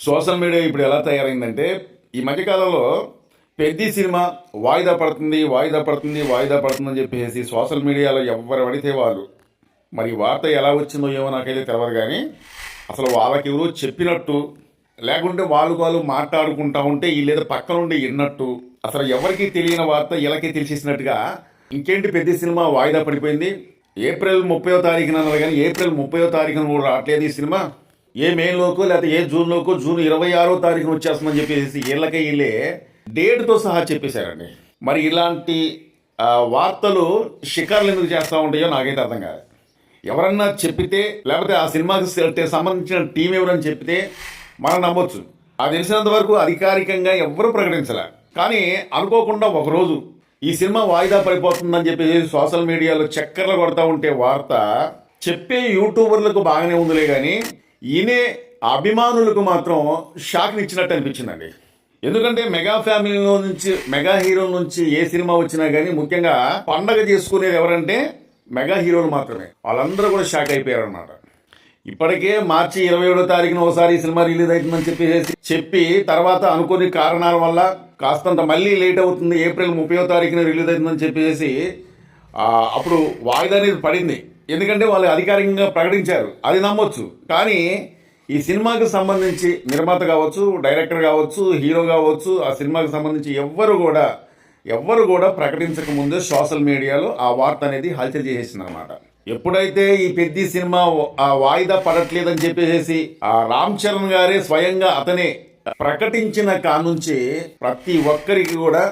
Social media ఇప్పుడు ఎలా తయారైందంటే ఈ మధ్యకాలంలో పెద్ద సినిమా వాయిదా పడుతుందని చెప్పేసి సోషల్ మీడియాలో ఎవరు పడితే వాళ్ళు మరి వార్త ఎలా వచ్చిందో ఏమో నాకైతే తెలియదు. కానీ అసలు వాళ్ళకి ఎవరో చెప్పినట్టు లేకుంటే వాళ్ళు మాట్లాడుకుంటా ఉంటే వీళ్ళేదో పక్క నుండి విన్నట్టు అసలు ఎవరికి తెలియని వార్త వీళ్ళకి తెలిసేసినట్టుగా ఇంకేంటి పెద్ద సినిమా వాయిదా పడిపోయింది. ఏప్రిల్ 30వ తారీఖున అన్నారు కానీ ఏప్రిల్ 30వ తారీఖున కూడా రావట్లేదు ఈ సినిమా. ఏ మేలోకో లేకపోతే ఏ జూన్లోకో జూన్ 26వ తారీఖున వచ్చేస్తుందని చెప్పేసి వీళ్ళే డేట్తో సహా చెప్పేశారండి. మరి ఇలాంటి వార్తలు షికార్లు ఎందుకు చేస్తూ ఉంటాయో నాకైతే అర్థం కాదు. ఎవరన్నా చెప్పితే లేకపోతే ఆ సినిమాకి సంబంధించిన టీం ఎవరని చెప్పితే మనం నమ్మొచ్చు. అది తెలిసినంత వరకు అధికారికంగా ఎవ్వరూ ప్రకటించలే. కానీ అనుకోకుండా ఒకరోజు ఈ సినిమా వాయిదా పడిపోతుందని చెప్పేసి సోషల్ మీడియాలో చక్కర్లు కొడతా ఉంటే వార్త చెప్పే యూట్యూబర్లకు బాగానే ఉందిలే కానీ ఈయనే అభిమానులకు మాత్రం షాక్ని ఇచ్చినట్టు అనిపించిందండి. ఎందుకంటే మెగా ఫ్యామిలీలో నుంచి మెగా హీరో నుంచి ఏ సినిమా వచ్చినా కానీ ముఖ్యంగా పండగ చేసుకునేది ఎవరంటే మెగా హీరోలు మాత్రమే. వాళ్ళందరూ కూడా షాక్ అయిపోయారు అన్నమాట. ఇప్పటికే మార్చి 27వ తారీఖున ఒకసారి ఈ సినిమా రిలీజ్ అవుతుందని చెప్పి తర్వాత అనుకోని కారణాల వల్ల కాస్తంత మళ్ళీ లేట్ అవుతుంది, ఏప్రిల్ 30వ తారీఖున రిలీజ్ అవుతుందని చెప్పేసి అప్పుడు వాయిదా అనేది పడింది. ఎందుకంటే వాళ్ళు అధికారికంగా ప్రకటించారు, అది నమ్మొచ్చు. కానీ ఈ సినిమాకి సంబంధించి నిర్మాత కావచ్చు, డైరెక్టర్ కావచ్చు, హీరో కావచ్చు, ఆ సినిమాకి సంబంధించి ఎవ్వరు కూడా ప్రకటించక ముందే సోషల్ మీడియాలో ఆ వార్త అనేది హల్చల్ చేసేసింది అనమాట. ఎప్పుడైతే ఈ పెద్ద సినిమా వాయిదా పడట్లేదని చెప్పేసి ఆ రామ్ చరణ్ గారే స్వయంగా అతనే ప్రకటించిన కానుంచి ప్రతి ఒక్కరికి కూడా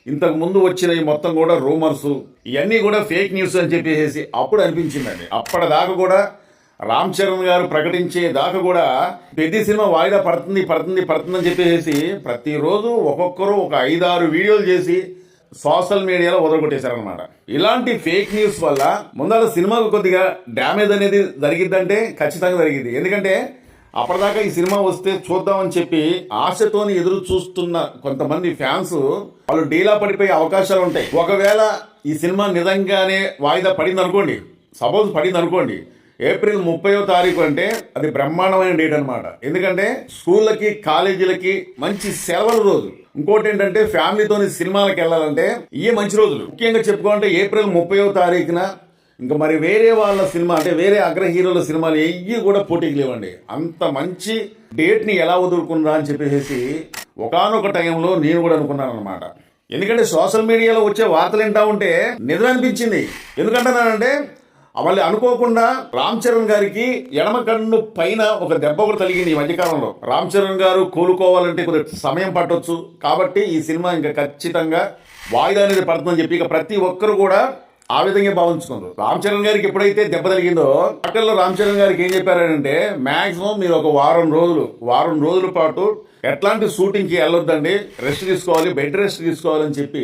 ఇంతకు ముందు వచ్చిన మొత్తం కూడా రూమర్స్ ఇవన్నీ కూడా ఫేక్ న్యూస్ అని చెప్పేసి అప్పుడు అనిపించిందండి. అప్పటిదాకా కూడా రామ్ చరణ్ గారు ప్రకటించే దాకా కూడా పెద్ద సినిమా వాయిదా పడుతుందని చెప్పేసి ప్రతిరోజు ఒక్కొక్కరు ఒక 5-6 వీడియోలు చేసి సోషల్ మీడియాలో వదలగొట్టేశారనమాట. ఇలాంటి ఫేక్ న్యూస్ వల్ల ముందర సినిమాకు కొద్దిగా డ్యామేజ్ అనేది జరిగిద్దంటే ఖచ్చితంగా జరిగింది. ఎందుకంటే అప్పటిదాకా ఈ సినిమా వస్తే చూద్దామని చెప్పి ఆశతోని ఎదురు చూస్తున్న కొంతమంది ఫ్యాన్స్ వాళ్ళు డీలా పడిపోయే అవకాశాలు ఉంటాయి. ఒకవేళ ఈ సినిమా నిజంగానే వాయిదా పడింది అనుకోండి, ఏప్రిల్ 30వ తారీఖు అంటే అది బ్రహ్మాండమైన డేట్ అనమాట. ఎందుకంటే స్కూళ్ళకి కాలేజీలకి మంచి సెలవుల రోజు. ఇంకోటి ఏంటంటే ఫ్యామిలీతోని సినిమాలకు వెళ్ళాలంటే ఇవే మంచి రోజులు. ముఖ్యంగా చెప్పుకోవాలంటే ఏప్రిల్ 30వ తారీఖున ఇంకా మరి వేరే వాళ్ళ సినిమా అంటే వేరే అగ్ర హీరోల సినిమాలు ఎయ్యి కూడా పోటీకి లేవండి. అంత మంచి డేట్ని ఎలా వదులుకున్నా అని చెప్పేసి ఒకానొక టైంలో నేను కూడా అనుకున్నాను అనమాట. ఎందుకంటే సోషల్ మీడియాలో వచ్చే వార్తలు వింటా ఉంటే నిజం అనిపించింది. ఎందుకంటున్నానంటే వాళ్ళు అనుకోకుండా రామ్ చరణ్ గారికి ఎడమ కన్ను పైన ఒక దెబ్బ కూడా తగిలింది ఈ మధ్యకాలంలో. రామ్ చరణ్ గారు కోలుకోవాలంటే కొద్దిగా సమయం పట్టొచ్చు. కాబట్టి ఈ సినిమా ఇంకా ఖచ్చితంగా వాయిదా అనేది పడుతుందని చెప్పి ఇక ప్రతి ఒక్కరు కూడా ఆ విధంగా భావించుకున్నారు. రామ్ చరణ్ గారికి ఎప్పుడైతే దెబ్బ తగిలిందో డాక్టర్లు రామ్ చరణ్ గారికి ఏం చెప్పారంటే మాక్సిమం మీరు ఒక వారం రోజుల పాటు ఎట్లాంటి షూటింగ్కి వెళ్ళొద్దండి, రెస్ట్ తీసుకోవాలి, బెడ్ రెస్ట్ తీసుకోవాలని చెప్పి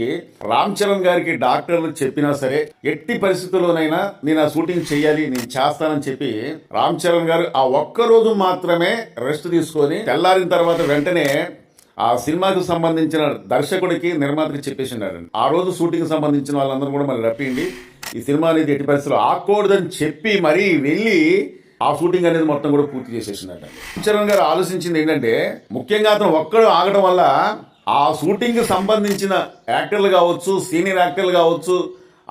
రామ్ చరణ్ గారికి డాక్టర్లు చెప్పినా సరే ఎట్టి పరిస్థితుల్లోనైనా నేను ఆ షూటింగ్ చేయాలి, నేను చేస్తానని చెప్పి రామ్ చరణ్ గారు ఆ ఒక్క రోజు మాత్రమే రెస్ట్ తీసుకొని తెల్లారిన తర్వాత వెంటనే ఆ సినిమాకు సంబంధించిన దర్శకుడికి నిర్మాతకి చెప్పేసినారు. ఆ రోజు షూటింగ్ సంబంధించిన వాళ్ళందరూ కూడా మళ్ళీ రప్పిండి ఈ సినిమా అనేది ఎట్టి పరిస్థితుల్లో ఆకూడదని చెప్పి మరీ వెళ్ళి ఆ షూటింగ్ అనేది మొత్తం కూడా పూర్తి చేసేసినట్టు. చరణ్ గారు ఆలోచించింది ఏంటంటే ముఖ్యంగా అతను ఒక్కడు ఆగడం వల్ల ఆ షూటింగ్ సంబంధించిన యాక్టర్లు కావచ్చు, సీనియర్ యాక్టర్లు కావచ్చు,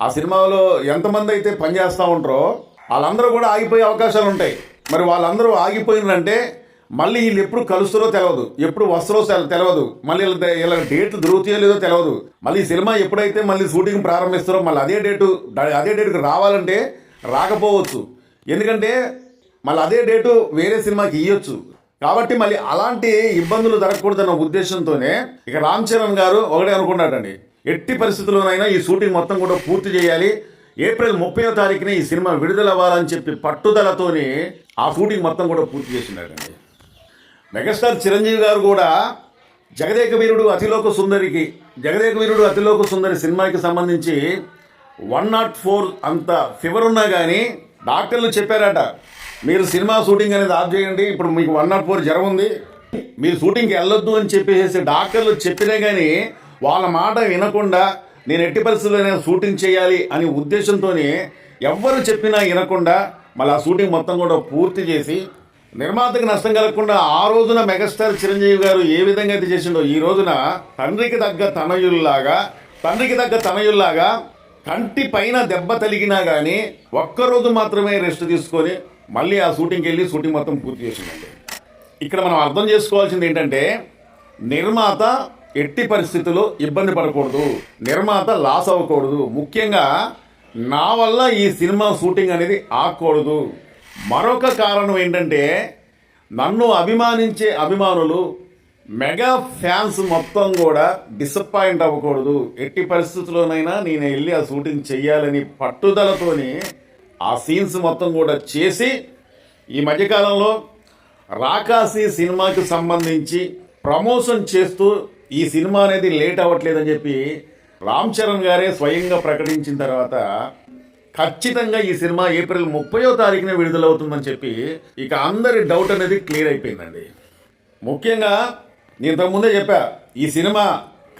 ఆ సినిమాలో ఎంతమంది అయితే పనిచేస్తూ ఉంటారో వాళ్ళందరూ కూడా ఆగిపోయే అవకాశాలు ఉంటాయి. మరి వాళ్ళందరూ ఆగిపోయినంటే మళ్ళీ వీళ్ళు ఎప్పుడు కలుస్తారో తెలియదు, ఎప్పుడు వస్తారో తెలియదు, మళ్ళీ ఇలా డేట్లు దొరుకుతాయో లేదో తెలియదు. మళ్ళీ సినిమా ఎప్పుడైతే మళ్ళీ షూటింగ్ ప్రారంభిస్తారో మళ్ళీ అదే డేటుకి రావాలంటే రాకపోవచ్చు. ఎందుకంటే మళ్ళీ అదే డేటు వేరే సినిమాకి ఇవ్వచ్చు. కాబట్టి మళ్ళీ అలాంటి ఇబ్బందులు జరగకూడదన్న ఉద్దేశంతోనే ఇక రామ్ చరణ్ గారు ఒకటే అనుకున్నాడండి, ఎట్టి పరిస్థితుల్లోనైనా ఈ షూటింగ్ మొత్తం కూడా పూర్తి చేయాలి, ఏప్రిల్ 30వ తారీఖున ఈ సినిమా విడుదల అవ్వాలని చెప్పి పట్టుదలతోని ఆ షూటింగ్ మొత్తం కూడా పూర్తి చేసినాడండి. మెగాస్టార్ చిరంజీవి గారు కూడా జగదేక వీరుడు అతిలోక సుందరి సినిమాకి సంబంధించి 104 అంత ఫీవర్ ఉన్నా కానీ డాక్టర్లు చెప్పారట, మీరు సినిమా షూటింగ్ అనేది ఆఫ్ చేయండి, ఇప్పుడు మీకు 104 జ్వరం ఉంది, మీరు షూటింగ్కి వెళ్ళొద్దు అని చెప్పేసి డాక్టర్లు చెప్పినా కానీ వాళ్ళ మాట వినకుండా నేను ఎట్టి పరిస్థితుల్లో షూటింగ్ చేయాలి అనే ఉద్దేశంతో ఎవ్వరు చెప్పినా వినకుండా మళ్ళీ ఆ షూటింగ్ మొత్తం కూడా పూర్తి చేసి నిర్మాతకి నష్టం కలగకుండా ఆ రోజున మెగాస్టార్ చిరంజీవి గారు ఏ విధంగా అయితే చేసిండో ఈ రోజున తండ్రికి తగ్గ తనయుల్లాగా కంటి పైన దెబ్బ తలిగినా కానీ ఒక్కరోజు మాత్రమే రెస్ట్ తీసుకొని మళ్ళీ ఆ షూటింగ్కి వెళ్ళి షూటింగ్ మొత్తం పూర్తి చేసిందండి. ఇక్కడ మనం అర్థం చేసుకోవాల్సింది ఏంటంటే నిర్మాత ఎట్టి పరిస్థితుల్లో ఇబ్బంది పడకూడదు, నిర్మాత లాస్ అవ్వకూడదు, ముఖ్యంగా నా వల్ల ఈ సినిమా షూటింగ్ అనేది ఆగకూడదు. మరొక కారణం ఏంటంటే నన్ను అభిమానించే అభిమానులు మెగా ఫ్యాన్స్ మొత్తం కూడా డిసప్పాయింట్ అవ్వకూడదు, ఎట్టి పరిస్థితుల్లోనైనా నేను వెళ్ళి ఆ షూటింగ్ చెయ్యాలని పట్టుదలతోని ఆ సీన్స్ మొత్తం కూడా చేసి ఈ మధ్యకాలంలో రాకాసి సినిమాకి సంబంధించి ప్రమోషన్ చేస్తూ ఈ సినిమా అనేది లేట్ అవ్వట్లేదని చెప్పి రామ్ చరణ్ గారే స్వయంగా ప్రకటించిన తర్వాత ఖచ్చితంగా ఈ సినిమా ఏప్రిల్ 30వ తారీఖున విడుదలవుతుందని చెప్పి ఇక అందరి డౌట్ అనేది క్లియర్ అయిపోయిందండి. ముఖ్యంగా నేను ఇంతకుముందే చెప్పా, ఈ సినిమా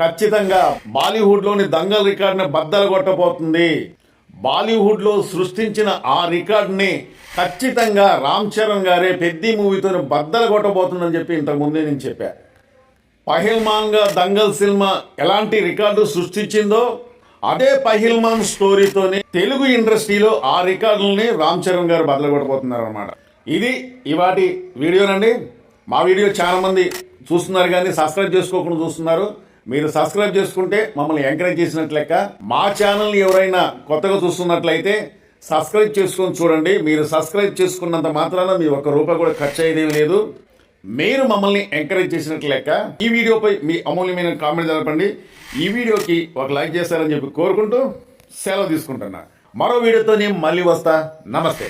ఖచ్చితంగా బాలీవుడ్లోని దంగల్ రికార్డుని బద్దలు కొట్టబోతుంది. బాలీవుడ్లో సృష్టించిన ఆ రికార్డుని ఖచ్చితంగా రామ్ చరణ్ గారే పెద్ద మూవీతో బద్దలు కొట్టబోతుందని చెప్పి ఇంతకుముందే నేను చెప్పా. పహిల్మాన్గా దంగల్ సినిమా ఎలాంటి రికార్డు సృష్టించిందో అదే పహిల్మాన్ స్టోరీతోనే తెలుగు ఇండస్ట్రీలో ఆ రికార్డులని రామ్ చరణ్ గారు బద్దలు కొట్టబోతున్నారు అనమాట. ఇది ఇవాటి వీడియోనండి. మా వీడియో చాలా మంది చూస్తున్నారు కానీ సబ్స్క్రైబ్ చేసుకోకుండా చూస్తున్నారు. మీరు సబ్స్క్రైబ్ చేసుకుంటే మమ్మల్ని ఎంకరేజ్ చేసినట్లు లెక్క. మా ఛానల్ని ఎవరైనా కొత్తగా చూస్తున్నట్లయితే సబ్స్క్రైబ్ చేసుకొని చూడండి. మీరు సబ్స్క్రైబ్ చేసుకున్నంత మాత్రాన మీ ఒక్క రూపాయి కూడా ఖర్చు అయ్యేదేమీ లేదు. మీరు మమ్మల్ని ఎంకరేజ్ చేసినట్లు లెక్క. ఈ వీడియోపై మీ అమూల్యమైన కామెంట్ తెలపండి. ఈ వీడియోకి ఒక లైక్ చేస్తారని చెప్పి కోరుకుంటూ సెలవు తీసుకుంటున్నా. మరో వీడియోతో నేను మళ్ళీ వస్తా. నమస్తే.